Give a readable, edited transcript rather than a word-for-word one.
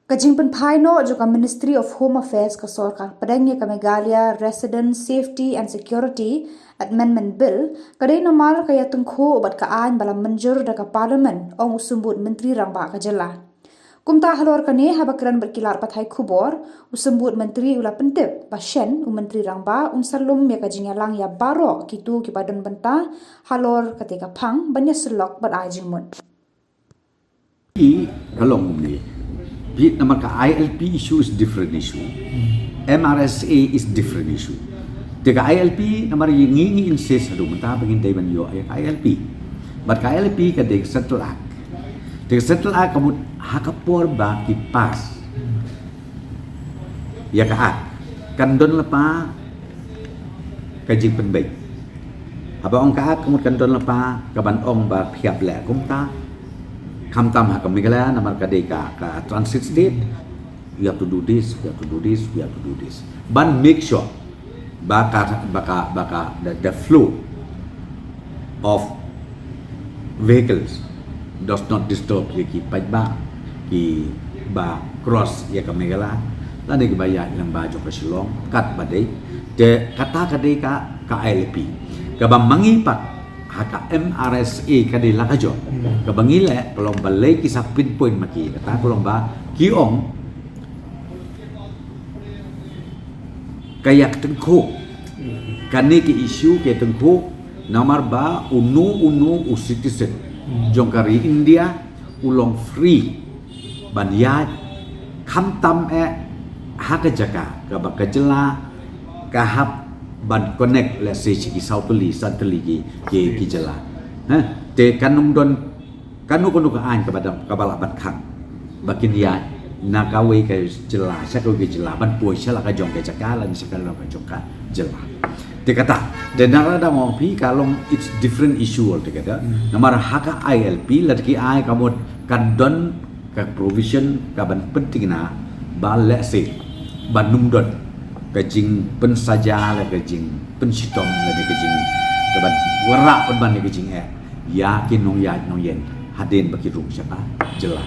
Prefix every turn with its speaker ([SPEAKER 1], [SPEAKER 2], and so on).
[SPEAKER 1] Kajing penpai no juga Ministry of Home Affairs ka Sarkar Padangnya ka Meghalaya Resident Safety and Security Amendment Bill kadai nomar kaya tungkho obat ka ain bala manjur da ka Parliament ong usumbut Menteri Rangba ka jela. Kumta halor kane habakran berkilar pathai khubor usumbut Menteri ula pentip pasien Menteri Rangba salum ya kajing lang ya baro kitu ki badan benta halor ketika phang banya selok bat ajing mun.
[SPEAKER 2] Kalau ni nama ka ILP issue is different issue. MRSA is different issue. Teka ILP nama ngingi insist hadu mentah bangin day ban yo ILP. But ka ILP ka dek settle act. Dek settle act kamu hakapor ba ki pas. Ya ka act. Kandon lepa kajing penbaik. Haba ong ka act kamu kandon lepa kaban ong ba phiap le kumta. Kamtam hakam Meghalaya namar kadeka ka transit state, you have to do this, you have to do this, you have to do this. But make sure baka the flow of vehicles does not disturb ki pajba ki ba cross ya ka Meghalaya lani ki baya ilang bajo ka Shillong kat badai de kata kadeka ka ILP ka bang mangipat haka MRSA kadai lakajo kabangile kalau balai kisah pinpoint maki kata kalau ba kiong kayak tengko kani ki isu ke tengko namar ba unu citizen jongkari India ulong free banyat kamtam haka jaka kabak kejela kahap ban connect let's say ki sautuli santeli ki jela te kanum don kanu ka an kepada kabala ban khang bakin dia nakawe ke jela sako ke jela ban puai sala ka jong ke jaka lan sekala ka jongka jela te kata de narada mo pi kalong it's different issue altogether namar haka ILP ladki ai kamot kadon ka provision ka ban penting na ba let's say banum don kajing pensaja la kajing pensitong la kajing kaban warak penban kajing yakin nong yen haden baki rung siapa jelah